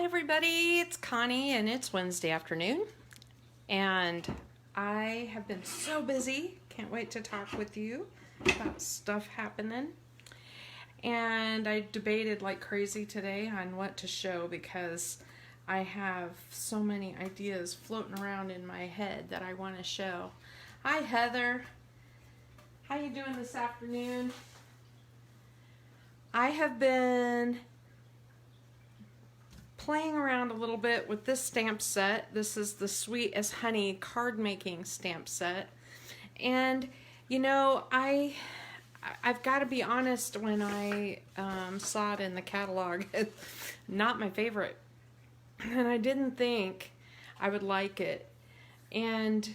everybody, it's Connie and it's Wednesday afternoon and I have been so busy, can't wait to talk with you about stuff happening. And I debated like crazy today on what to show because I have so many ideas floating around in my head that I want to show. Hi Heather, how you doing this afternoon? I have been playing around a little bit with this stamp set. This is the Sweet as Honey card making stamp set. And you know, I've got to be honest, when I saw it in the catalog, not my favorite. And I didn't think I would like it. And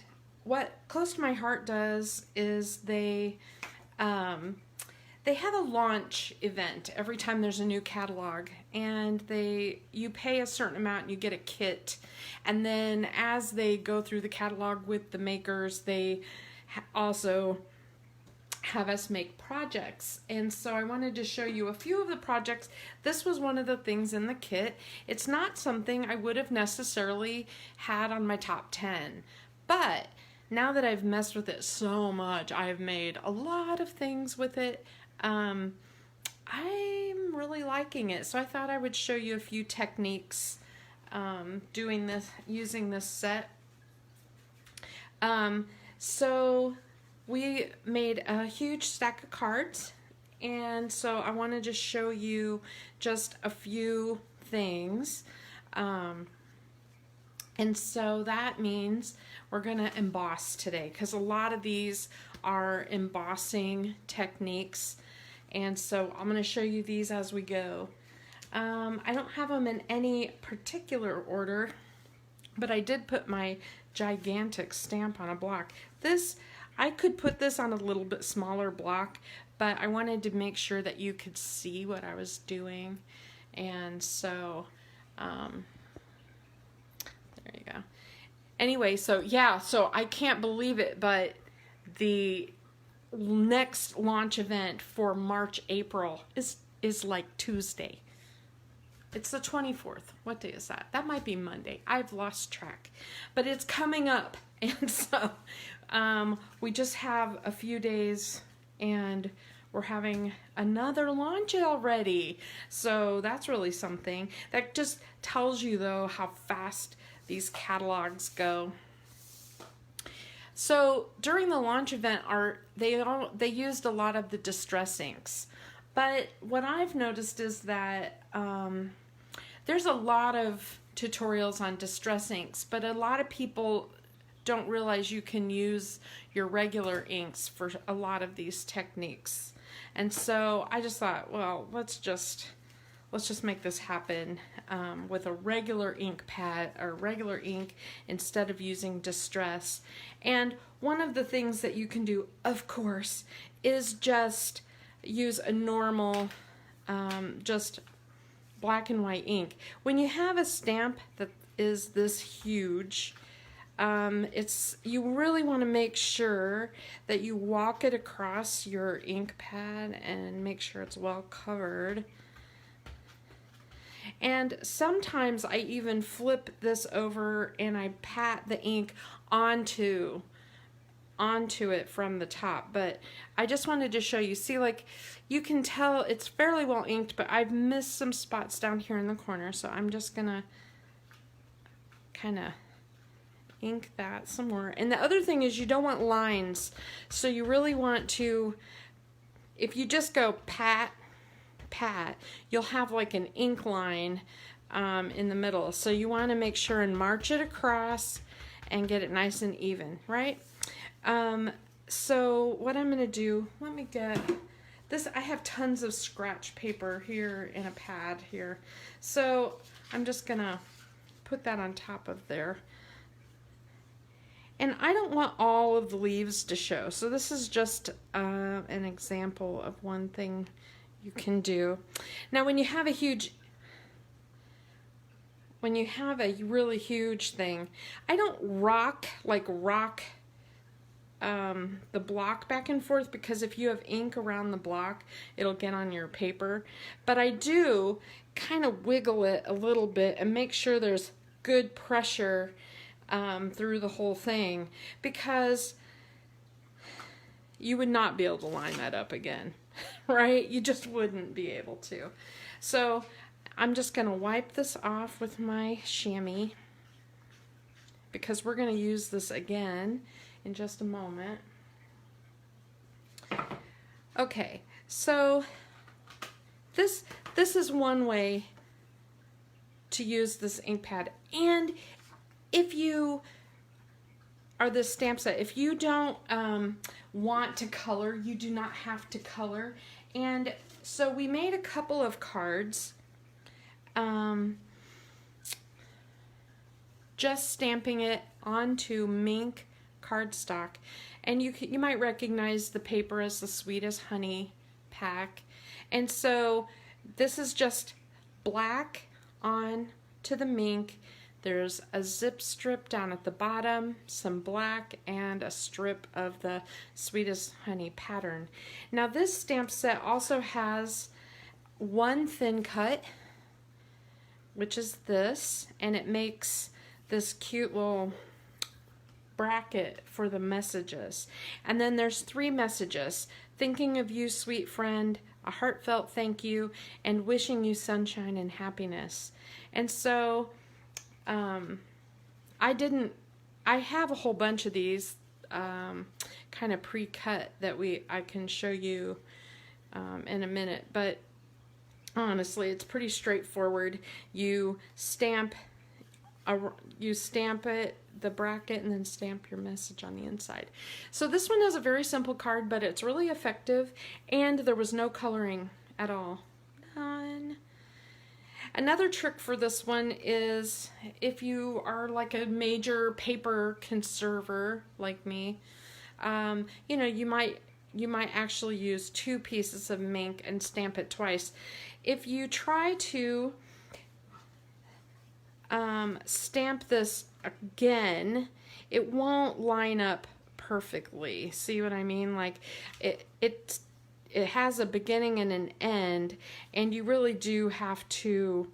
what Close to My Heart does is they have a launch event every time there's a new catalog, and you pay a certain amount and you get a kit, and then as they go through the catalog with the makers, they also have us make projects. And so I wanted to show you a few of the projects. This was one of the things in the kit. It's not something I would have necessarily had on my top 10, but now that I've messed with it so much, I've made a lot of things with it. I'm really liking it, so I thought I would show you a few techniques using this set. So we made a huge stack of cards, and so I wanted to show you just a few things. And so that means we're gonna emboss today, because a lot of these are embossing techniques. And so I'm going to show you these as we go. I don't have them in any particular order, but I did put my gigantic stamp on a block. I could put this on a little bit smaller block, but I wanted to make sure that you could see what I was doing. And so, there you go. Anyway, so yeah, so I can't believe it, but the next launch event for March-April is like Tuesday. It's the 24th. What day is that? That might be Monday. I've lost track. But it's coming up. And so we just have a few days and we're having another launch already. So that's really something. That just tells you though how fast these catalogs go. So during the launch event, they used a lot of the distress inks, but what I've noticed is that there's a lot of tutorials on distress inks, but a lot of people don't realize you can use your regular inks for a lot of these techniques. And so I just thought, well, let's just make this happen with a regular ink pad or regular ink instead of using distress. And one of the things that you can do, of course, is just use a normal, just black and white ink. When you have a stamp that is this huge, you really want to make sure that you walk it across your ink pad and make sure it's well covered. And sometimes I even flip this over and I pat the ink onto it from the top. But I just wanted to show you. See, like, you can tell it's fairly well inked, but I've missed some spots down here in the corner, so I'm just gonna kind of ink that some more. And the other thing is, you don't want lines, so you really want to, if you just go pat, you'll have like an ink line in the middle. So you want to make sure and march it across and get it nice and even, right? So what I'm going to do, let me get this. I have tons of scratch paper here in a pad here. So I'm just going to put that on top of there. And I don't want all of the leaves to show. So this is just an example of one thing you can do. Now when you have a really huge thing, I don't rock the block back and forth, because if you have ink around the block, it'll get on your paper. But I do kind of wiggle it a little bit and make sure there's good pressure through the whole thing, because you would not be able to line that up again, right? You just wouldn't be able to. So I'm just going to wipe this off with my chamois, because we're going to use this again in just a moment. Okay, so this is one way to use this ink pad. And if you are this stamp set, if you don't want to color, you do not have to color. And so we made a couple of cards, just stamping it onto mink cardstock, and you might recognize the paper as the Sweet as Honey pack. And so this is just black on to the mink. There's a zip strip down at the bottom, some black, and a strip of the Sweet as Honey pattern. Now this stamp set also has one thin cut, which is this, and it makes this cute little bracket for the messages. And then there's 3 messages: thinking of you, sweet friend, a heartfelt thank you, and wishing you sunshine and happiness. And so I have a whole bunch of these kind of pre-cut that I can show you in a minute, but honestly it's pretty straightforward. You stamp it, the bracket, and then stamp your message on the inside. So this one is a very simple card, but it's really effective, and there was no coloring at all. None. Another trick for this one is, if you are like a major paper conserver like me, you know, you might actually use 2 pieces of mink and stamp it twice. If you try to stamp this again, it won't line up perfectly. See what I mean? Like it has a beginning and an end, and you really do have to,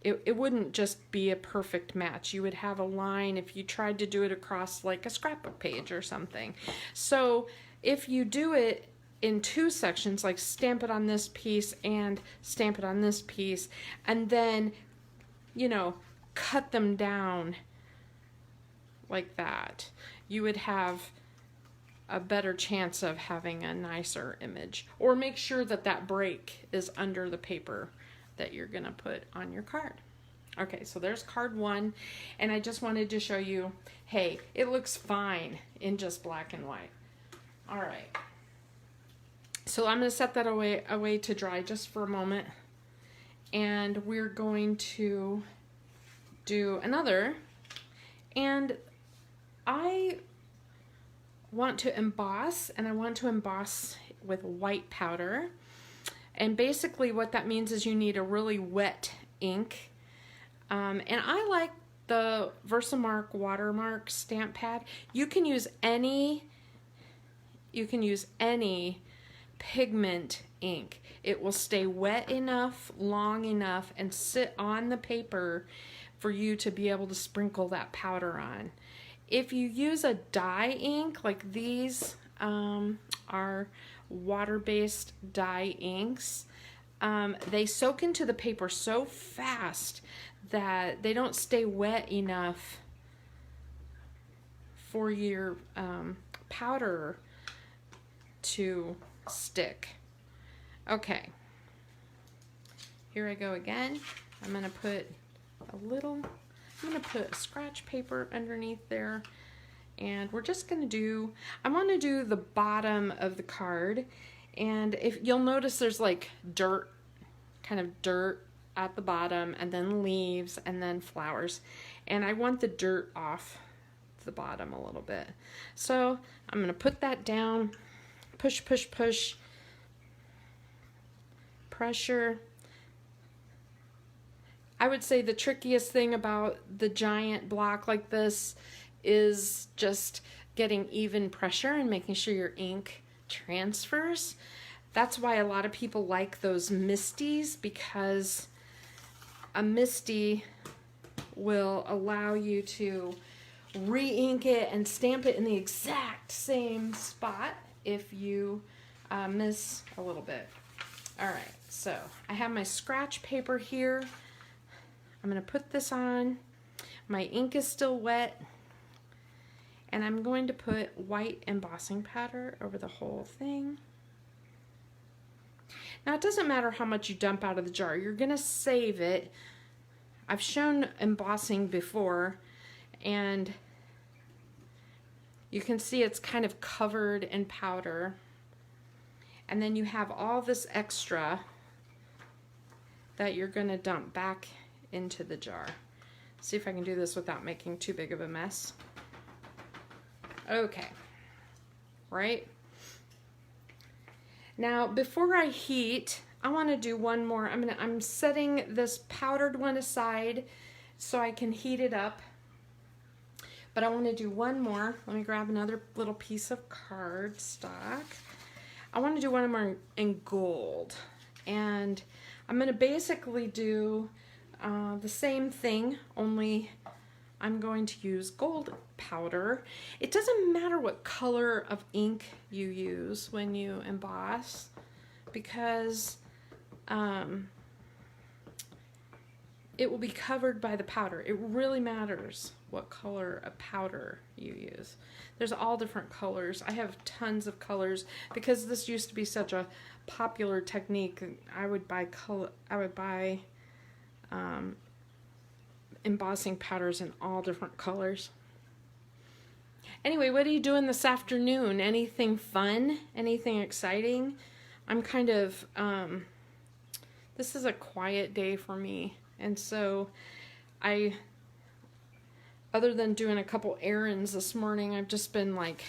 it wouldn't just be a perfect match. You would have a line if you tried to do it across like a scrapbook page or something. So if you do it in 2 sections, like stamp it on this piece and stamp it on this piece, and then, you know, cut them down like that, you would have a better chance of having a nicer image. Or make sure that that break is under the paper that you're gonna put on your card. Okay, so there's card 1, and I just wanted to show you, hey, it looks fine in just black and white. All right, so I'm gonna set that away to dry just for a moment, and we're going to do another. And I want to emboss, and I want to emboss with white powder. And basically what that means is you need a really wet ink. And I like the Versamark Watermark stamp pad. You can use any pigment ink. It will stay wet enough, long enough, and sit on the paper for you to be able to sprinkle that powder on. If you use a dye ink, like these are water-based dye inks, they soak into the paper so fast that they don't stay wet enough for your powder to stick. Okay, here I go again. I'm gonna put a scratch paper underneath there, and we're just gonna do, I want to do the bottom of the card. And if you'll notice, there's like dirt, kind of dirt at the bottom, and then leaves, and then flowers, and I want the dirt off the bottom a little bit. So I'm gonna put that down, push, push, push, pressure. I would say the trickiest thing about the giant block like this is just getting even pressure and making sure your ink transfers. That's why a lot of people like those misties, because a misty will allow you to re-ink it and stamp it in the exact same spot if you miss a little bit. All right, so I have my scratch paper here. I'm going to put this on. My ink is still wet, and I'm going to put white embossing powder over the whole thing. Now, it doesn't matter how much you dump out of the jar. You're going to save it. I've shown embossing before, and you can see it's kind of covered in powder. And then you have all this extra that you're going to dump back into the jar. See if I can do this without making too big of a mess. Okay, right? Now, before I heat, I want to do one more. I'm setting this powdered one aside so I can heat it up. But I want to do one more. Let me grab another little piece of cardstock. I want to do one more in gold. And I'm going to basically do the same thing, only I'm going to use gold powder. It doesn't matter what color of ink you use when you emboss, because it will be covered by the powder. It really matters what color of powder you use. There's all different colors. I have tons of colors because this used to be such a popular technique. I would buy embossing powders in all different colors. Anyway, what are you doing this afternoon? Anything fun? Anything exciting? I'm kind of, this is a quiet day for me. And so other than doing a couple errands this morning, I've just been like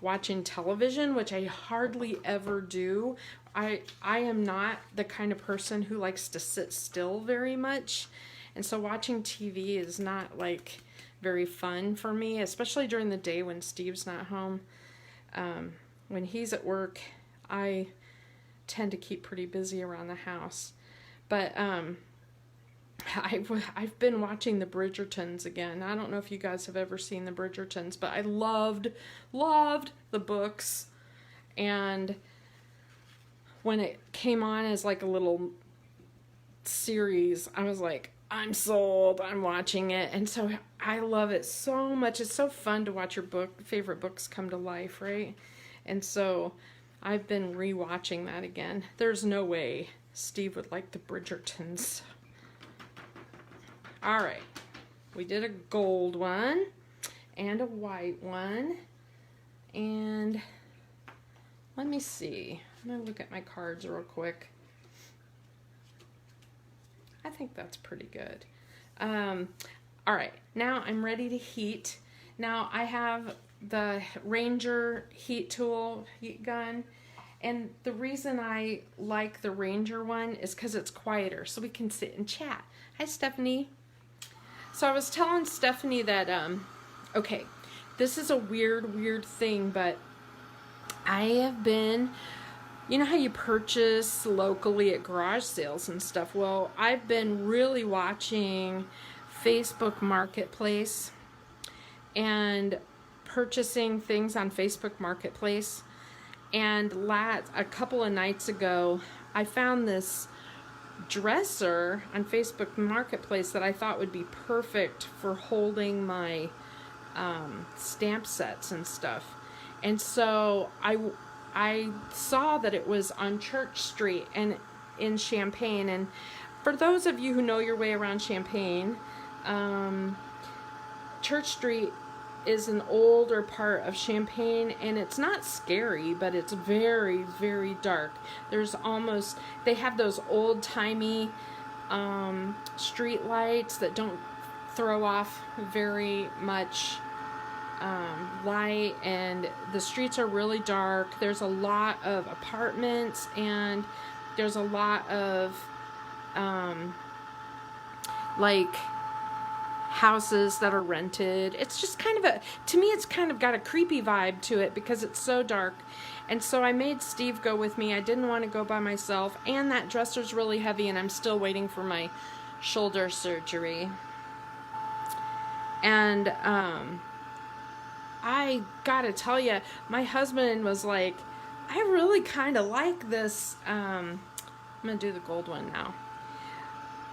watching television, which I hardly ever do. I am not the kind of person who likes to sit still very much. And so watching TV is not like very fun for me, especially during the day when Steve's not home. When he's at work, I tend to keep pretty busy around the house. But I've been watching the Bridgertons again. I don't know if you guys have ever seen the Bridgertons, but I loved the books. And when it came on as like a little series, I was like, I'm sold. I'm watching it. And so I love it so much. It's so fun to watch your favorite books come to life, right? And so I've been rewatching that again. There's no way Steve would like the Bridgertons. All right, we did a gold one and a white one, and let me see. I'm gonna look at my cards real quick. I think that's pretty good. All right, now I'm ready to heat. Now I have the Ranger heat gun, and the reason I like the Ranger one is because it's quieter, so we can sit and chat. Hi, Stephanie. So I was telling Stephanie that, okay, this is a weird thing, but I have been, you know how you purchase locally at garage sales and stuff? Well, I've been really watching Facebook Marketplace and purchasing things on Facebook Marketplace. And a couple of nights ago, I found this dresser on Facebook Marketplace that I thought would be perfect for holding my stamp sets and stuff. And so I saw that it was on Church Street and in Champaign. And for those of you who know your way around Champaign, Church Street is an older part of Champaign, and it's not scary, but it's very, very dark. They have those old-timey street lights that don't throw off very much light, and the streets are really dark. There's a lot of apartments, and there's a lot of like houses that are rented. It's just kind of to me, it's kind of got a creepy vibe to it because it's so dark. And so I made Steve go with me. I didn't want to go by myself, and that dresser's really heavy, and I'm still waiting for my shoulder surgery. And I gotta tell you, my husband was like, I really kind of like this. I'm gonna do the gold one now.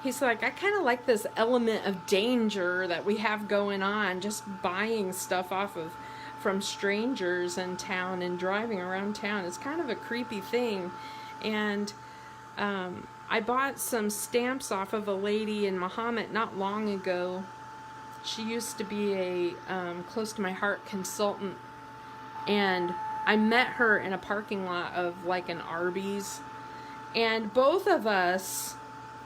He's like, I kind of like this element of danger that we have going on, just buying stuff from strangers in town and driving around town. It's kind of a creepy thing. And I bought some stamps off of a lady in Mahomet not long ago. She used to be a close to my heart consultant, and I met her in a parking lot of like an Arby's, and both of us,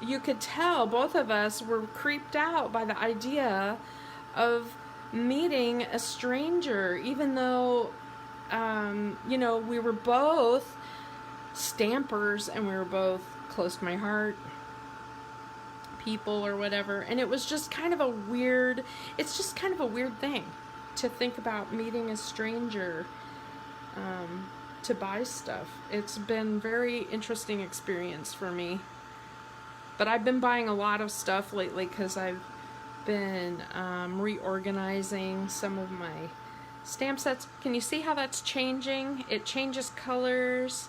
you could tell both of us were creeped out by the idea of meeting a stranger, even though you know, we were both stampers and we were both close to my heart people or whatever, and it was just kind of a weird, it's just kind of a weird thing to think about meeting a stranger to buy stuff. It's been very interesting experience for me. But I've been buying a lot of stuff lately because I've been reorganizing some of my stamp sets. Can you see how that's changing? It changes colors.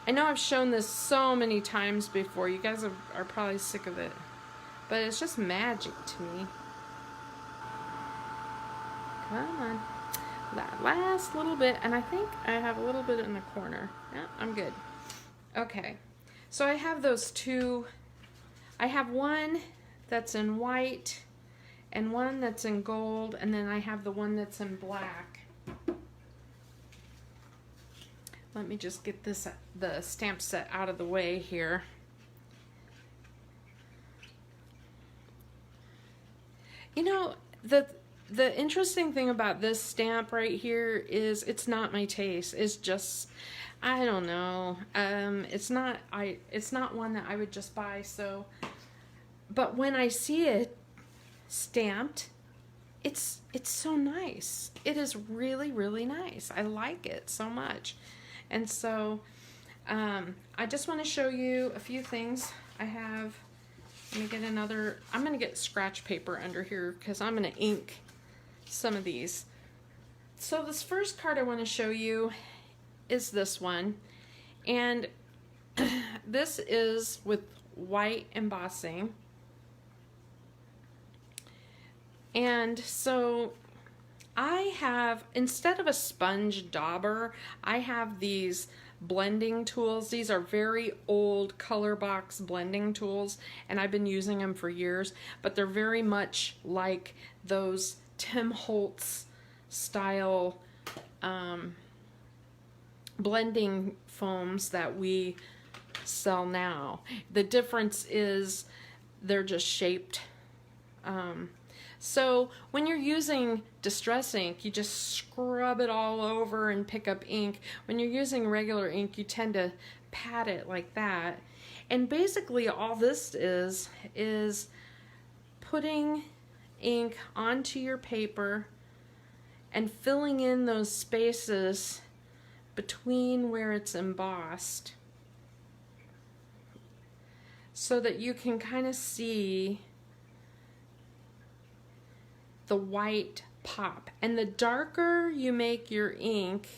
I know I've shown this so many times before. You guys are probably sick of it. But it's just magic to me. Come on. That last little bit. And I think I have a little bit in the corner. Yeah, I'm good. Okay. So I have those two. I have one that's in white and one that's in gold, and then I have the one that's in black. Let me just get the stamp set out of the way here. You know, the interesting thing about this stamp right here is it's not my taste. It's just, I don't know. It's not one that I would just buy. So, but when I see it stamped, it's so nice. It is really, really nice. I like it so much. And so I just want to show you a few things. I have, let me get another, I'm going to get scratch paper under here because I'm going to ink some of these. So this first card I want to show you is this one. And this is with white embossing. And so I have, instead of a sponge dauber, I have these blending tools. These are very old color box blending tools, and I've been using them for years, but they're very much like those Tim Holtz style blending foams that we sell now. The difference is they're just shaped. So when you're using distress ink, you just scrub it all over and pick up ink. When you're using regular ink, you tend to pat it like that. And basically all this is putting ink onto your paper and filling in those spaces between where it's embossed so that you can kind of see the white pop. And the darker you make your ink,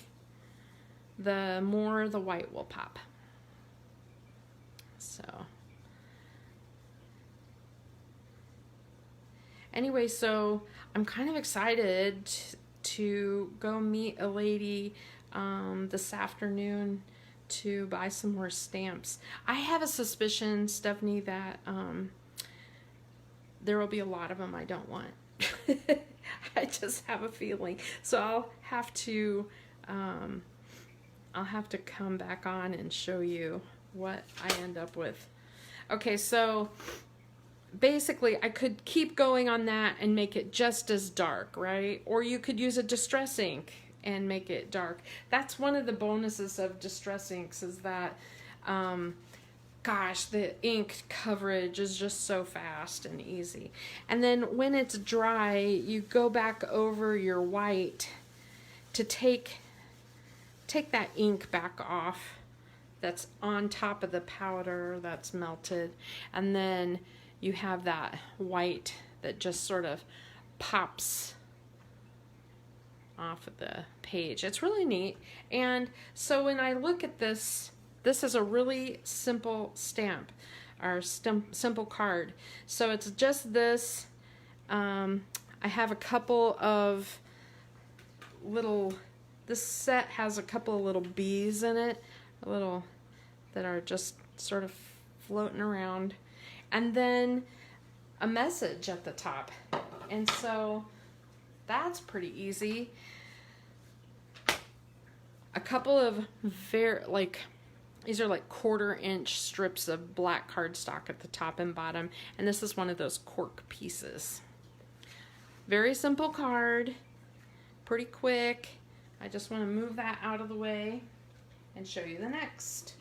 the more the white will pop. So anyway, so I'm kind of excited to go meet a lady this afternoon to buy some more stamps. I have a suspicion, Stephanie, that there will be a lot of them I don't want. I just have a feeling. So I'll have to come back on and show you what I end up with. Okay, so basically I could keep going on that and make it just as dark, right? Or you could use a distress ink and make it dark. That's one of the bonuses of distress inks, is that gosh, the ink coverage is just so fast and easy. And then when it's dry, you go back over your white to take that ink back off that's on top of the powder that's melted, and then you have that white that just sort of pops off of the page. It's really neat. And so when I look at this, this is a really simple stamp, or simple card. So it's just this. I have a couple of little, this set has a couple of little bees in it, that are just sort of floating around, and then a message at the top. And so that's pretty easy. A couple of these are like 1/4 inch strips of black cardstock at the top and bottom, and this is one of those cork pieces. Very simple card, pretty quick. I just want to move that out of the way and show you the next.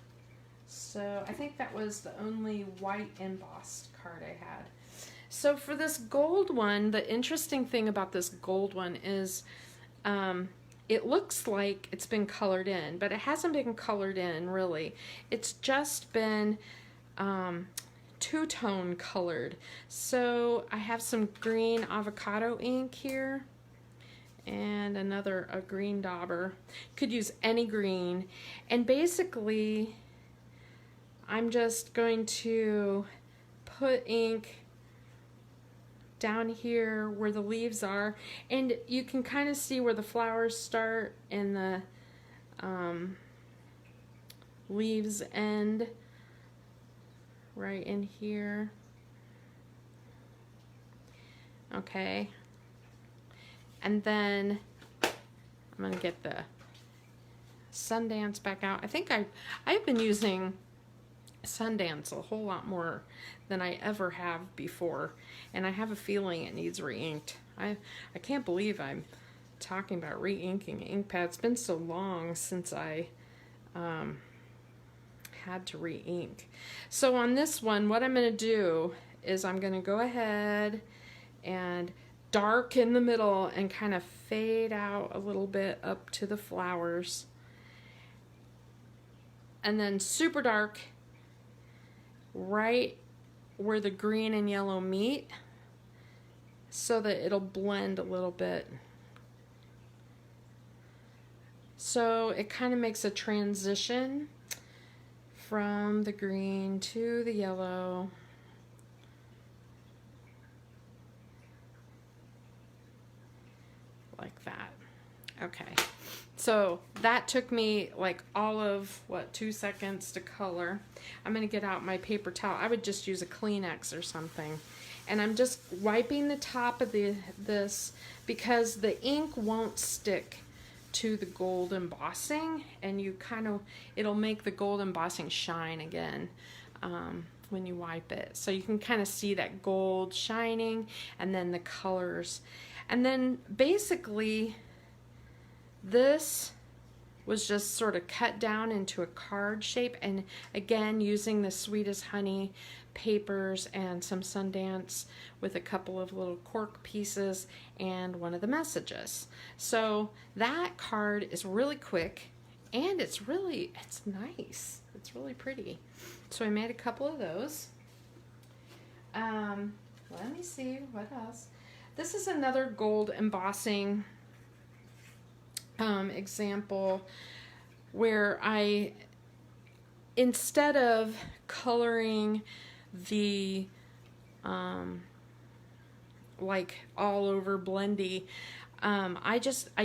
So I think that was the only white embossed card I had. So for this gold one, the interesting thing about this gold one is it looks like it's been colored in, but it hasn't been colored in really. It's just been two-tone colored. So I have some green avocado ink here and a green dauber. Could use any green. And basically I'm just going to put ink down here where the leaves are, and you can kind of see where the flowers start and the leaves end right in here. Okay, and then I'm gonna get the Sundance back out. I think I've been using Sundance a whole lot more than I ever have before, and I have a feeling it needs re-inked. I can't believe I'm talking about re-inking ink pad. It's been so long since I had to re-ink. So on this one, what I'm going to do is I'm going to go ahead and dark in the middle and kind of fade out a little bit up to the flowers, and then super dark right where the green and yellow meet so that it'll blend a little bit. So it kind of makes a transition from the green to the yellow. Like that. Okay. So that took me like all of, 2 seconds to color. I'm going to get out my paper towel. I would just use a Kleenex or something. And I'm just wiping the top of this because the ink won't stick to the gold embossing, and it'll make the gold embossing shine again when you wipe it. So you can kind of see that gold shining and then the colors. And then basically this was just sort of cut down into a card shape, and again using the Sweet as Honey papers and some Sundance with a couple of little cork pieces and one of the messages. So that card is really quick, and it's nice. It's really pretty. So I made a couple of those. Let me see what else. This is another gold embossing example where instead of coloring the like all over blendy, I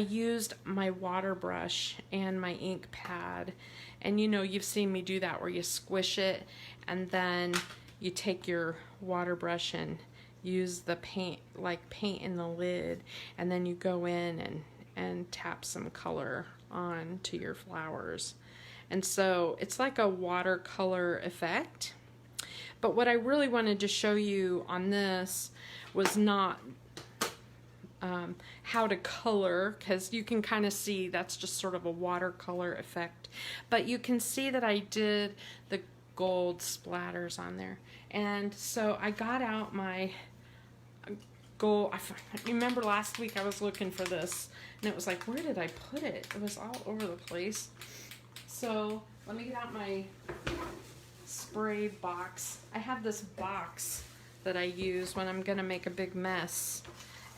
used my water brush and my ink pad, and you've seen me do that where you squish it and then you take your water brush and use the paint in the lid, and then you go in and tap some color on to your flowers. And so it's like a watercolor effect. But what I really wanted to show you on this was not how to color, because you can kind of see that's just sort of a watercolor effect. But you can see that I did the gold splatters on there. And so I got out my gold. I remember last week I was looking for this and it was like, where did I put it? It was all over the place. So let me get out my spray box. I have this box that I use when I'm gonna make a big mess.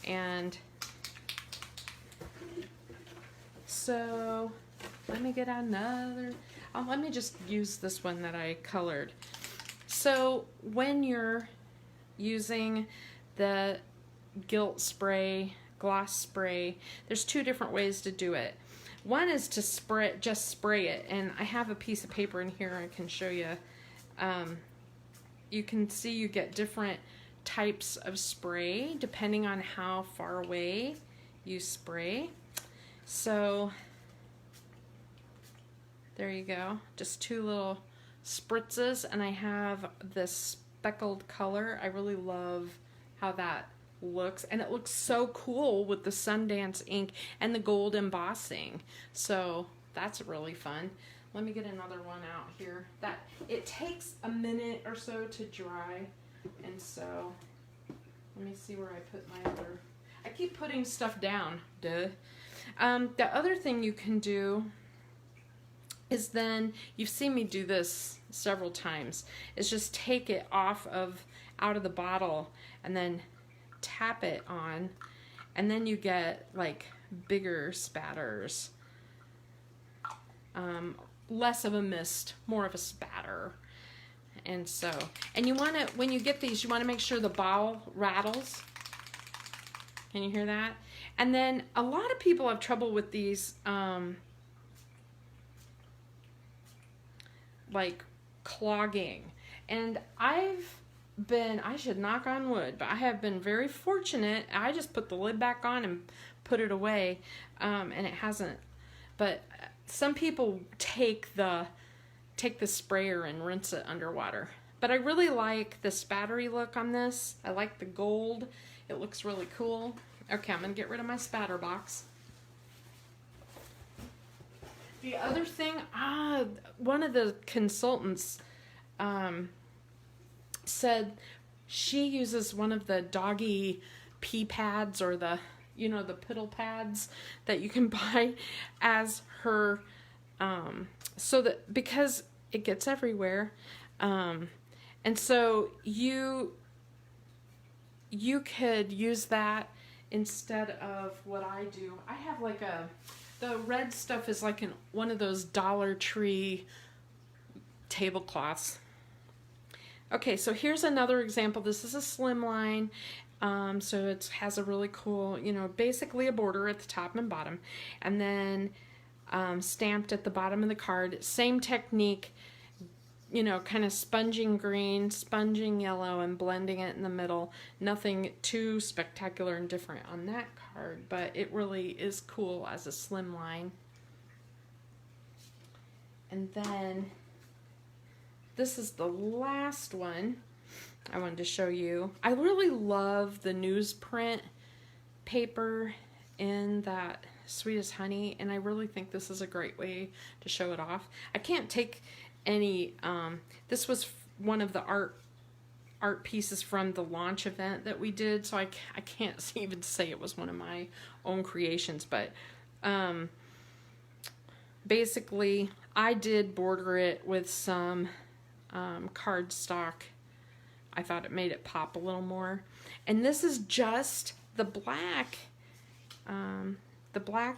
And so let me get another, let me just use this one that I colored. So when you're using the gilt spray, gloss spray, there's two different ways to do it. One is to spray, just spray it, and I have a piece of paper in here I can show you. You can see you get different types of spray depending on how far away you spray. So there you go, just two little spritzes, and I have this speckled color. I really love how that looks, and it looks so cool with the Sundance ink and the gold embossing. So that's really fun. Let me get another one out here. That it takes a minute or so to dry, and so let me see where I put my other. I keep putting stuff down. Duh. The other thing you can do is then, you've seen me do this several times, is just take it out of the bottle and then tap it on, and then you get like bigger spatters. Less of a mist, more of a spatter. And so, and you want to, when you get these, you want to make sure the bottle rattles. Can you hear that? And then a lot of people have trouble with these like clogging, and I should knock on wood, but I have been very fortunate. I just put the lid back on and put it away, and it hasn't. But some people take the sprayer and rinse it underwater. But I really like the spattery look on this. I like the gold. It looks really cool. Okay, I'm gonna get rid of my spatter box. The other thing, one of the consultants said she uses one of the doggy pee pads, or the, you know, the piddle pads that you can buy as her, so that, because it gets everywhere, and so you could use that instead of what I do. I have like the red stuff is like one of those Dollar Tree tablecloths. Okay, so here's another example. This is a slimline, so it has a really cool, you know, basically a border at the top and bottom, and then stamped at the bottom of the card. Same technique, you know, kind of sponging green, sponging yellow, and blending it in the middle. Nothing too spectacular and different on that card, but it really is cool as a slimline. And then this is the last one I wanted to show you. I really love the newsprint paper in that Sweet as Honey, and I really think this is a great way to show it off. I can't take any, this was one of the art pieces from the launch event that we did, so I can't even say it was one of my own creations, but basically I did border it with some cardstock. I thought it made it pop a little more, and this is just the black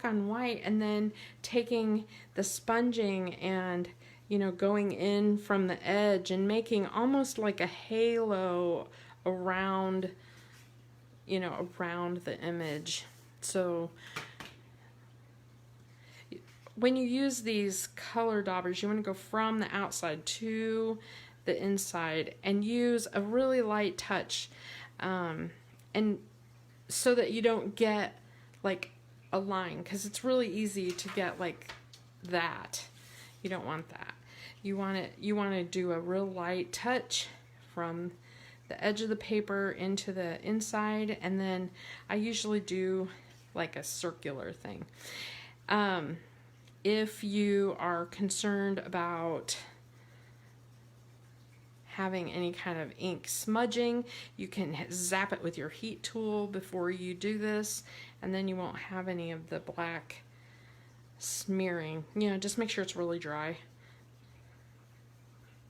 on white, and then taking the sponging and, you know, going in from the edge and making almost like a halo around, you know, around the image. So when you use these color daubers, you want to go from the outside to the inside and use a really light touch, and so that you don't get like a line, because it's really easy to get like that. You don't want that. You want to do a real light touch from the edge of the paper into the inside, and then I usually do like a circular thing. If you are concerned about having any kind of ink smudging. You can zap it with your heat tool before you do this, and then you won't have any of the black smearing. You know, just make sure it's really dry.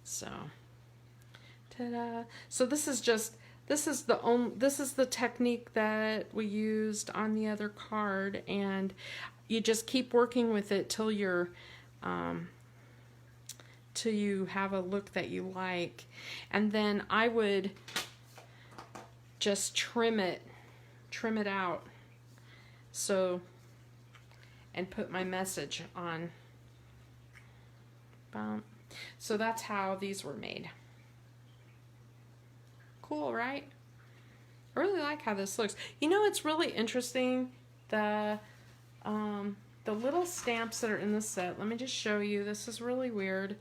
So, ta-da! So this is the technique that we used on the other card, and you just keep working with it till you're till you have a look that you like. And then I would just trim it out, so, and put my message on. So that's how these were made. Cool, right? I really like how this looks. You know, it's really interesting, the little stamps that are in the set. Let me just show you. This is really weird.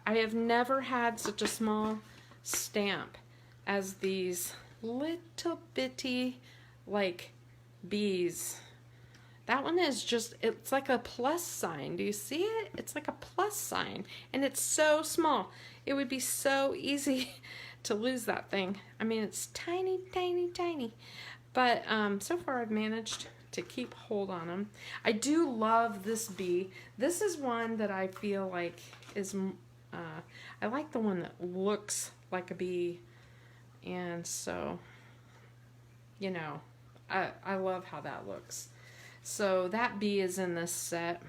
I have never had such a small stamp as these little bitty, like, bees. That one is just, it's like a plus sign. Do you see it? It's like a plus sign, and it's so small. It would be so easy to lose that thing. I mean, it's tiny, tiny, tiny. But so far I've managed to keep hold on them. I do love this bee. This is one that I feel like is, I like the one that looks like a bee. And so, you know, I love how that looks. So that bee is in this set.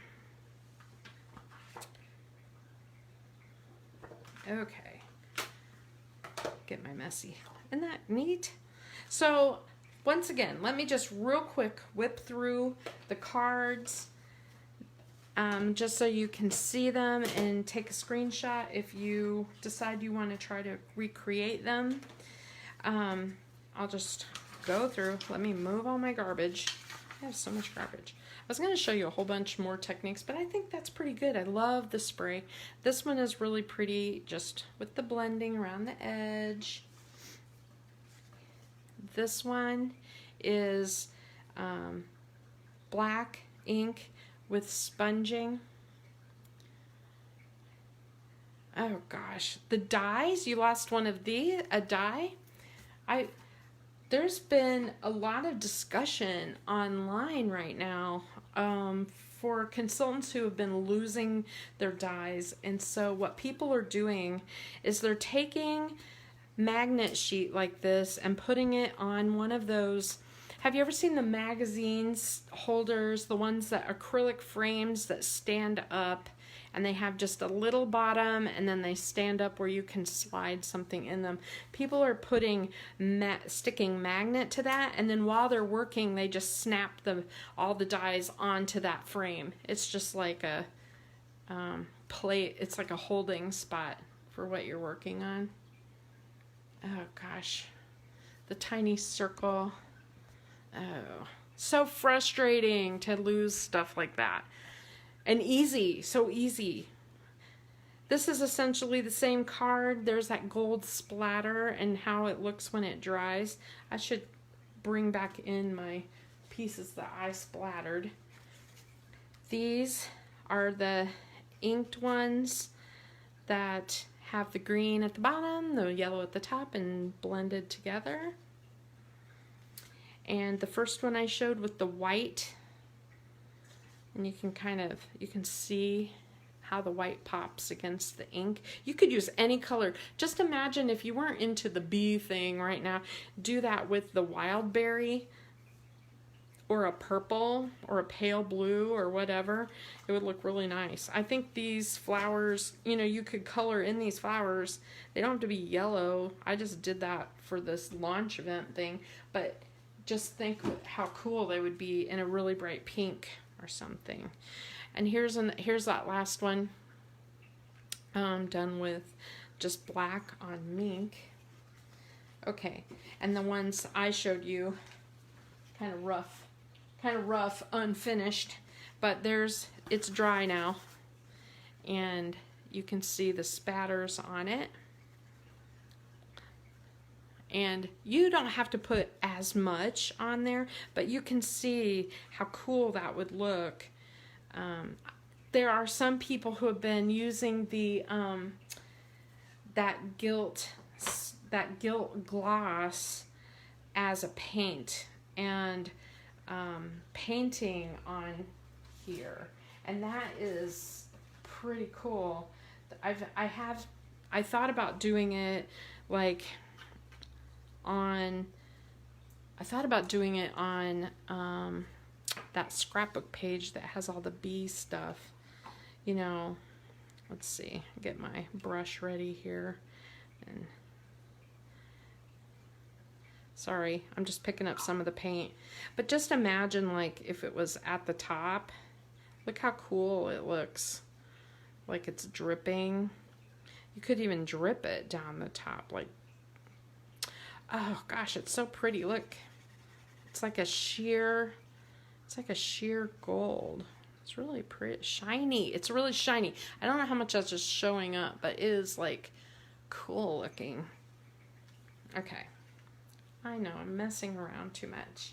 Okay. Get my messy. Isn't that neat? So once again, let me just real quick whip through the cards just so you can see them and take a screenshot if you decide you want to try to recreate them. I'll just go through. Let me move all my garbage. I have so much garbage. I was going to show you a whole bunch more techniques, but I think that's pretty good. I love the spray. This one is really pretty, just with the blending around the edge. This one is black ink with sponging. Oh gosh, the dies, you lost one of these, a die. There's been a lot of discussion online right now for consultants who have been losing their dies. And so what people are doing is they're taking magnet sheet like this and putting it on one of those. Have you ever seen the magazines holders, the ones that acrylic frames that stand up and they have just a little bottom and then they stand up where you can slide something in them? People are putting sticking magnet to that, and then while they're working they just snap all the dies onto that frame. It's just like a plate. It's like a holding spot for what you're working on. Oh gosh, the tiny circle. Oh, so frustrating to lose stuff like that. And easy, so easy. This is essentially the same card. There's that gold splatter and how it looks when it dries. I should bring back in my pieces that I splattered. These are the inked ones that have the green at the bottom, the yellow at the top, and blended together. And the first one I showed with the white, and you can see how the white pops against the ink. You could use any color. Just imagine if you weren't into the bee thing right now, do that with the wild berry or a purple or a pale blue or whatever. It would look really nice. I think these flowers, you know, you could color in these flowers. They don't have to be yellow. I just did that for this launch event thing, but just think how cool they would be in a really bright pink or something. And here's that last one, done with just black on mink. Okay, and the ones I showed you, kind of rough, unfinished, but it's dry now, and you can see the spatters on it. And you don't have to put as much on there, but you can see how cool that would look. There are some people who have been using that gilt gloss as a paint and painting on here, and that is pretty cool. I thought about doing it like on that scrapbook page that has all the bee stuff, you know. Let's see, get my brush ready here. And sorry, I'm just picking up some of the paint. But just imagine like if it was at the top. Look how cool it looks. Like it's dripping. You could even drip it down the top. Like, oh gosh, it's so pretty. Look, it's like a sheer gold. It's really pretty, shiny. It's really shiny. I don't know how much that's just showing up, but it is like cool looking. Okay. I know, I'm messing around too much.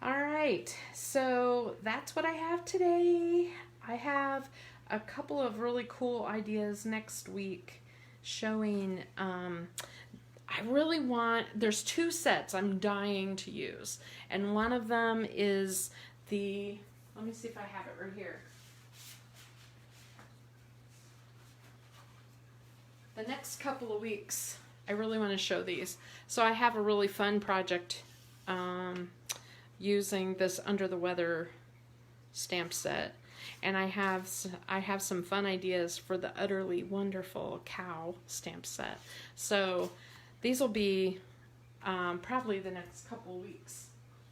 All right, so that's what I have today. I have a couple of really cool ideas next week showing, there's 2 sets I'm dying to use. And one of them is let me see if I have it right here. The next couple of weeks, I really want to show these. So I have a really fun project using this Under the Weather stamp set, and I have some fun ideas for the Utterly Wonderful Cow stamp set. So these will be probably the next couple of weeks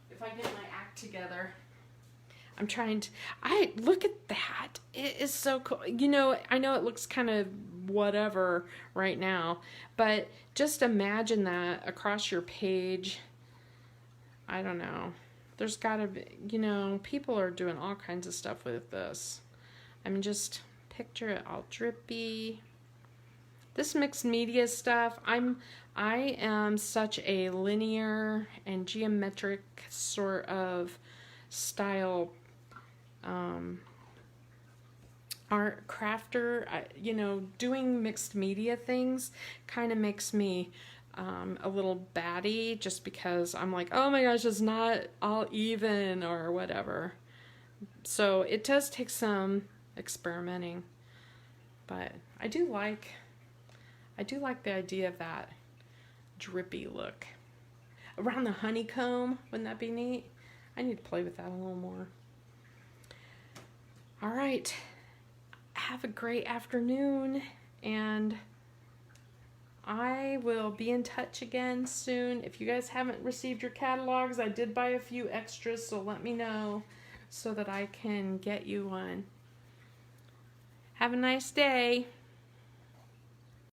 if I get my act together. I'm trying to, look at that. It is so cool. You know, I know it looks kind of whatever right now, but just imagine that across your page. I don't know. There's gotta be, you know, people are doing all kinds of stuff with this. I mean, just picture it all drippy. This mixed media stuff, I am such a linear and geometric sort of style art crafter. You know, doing mixed media things kind of makes me a little batty, just because I'm like, oh my gosh, it's not all even or whatever. So it does take some experimenting, but I do like the idea of that drippy look around the honeycomb. Wouldn't that be neat? I need to play with that a little more. All right, have a great afternoon, and I will be in touch again soon. If you guys haven't received your catalogs, I did buy a few extras, so let me know so that I can get you one. Have a nice day.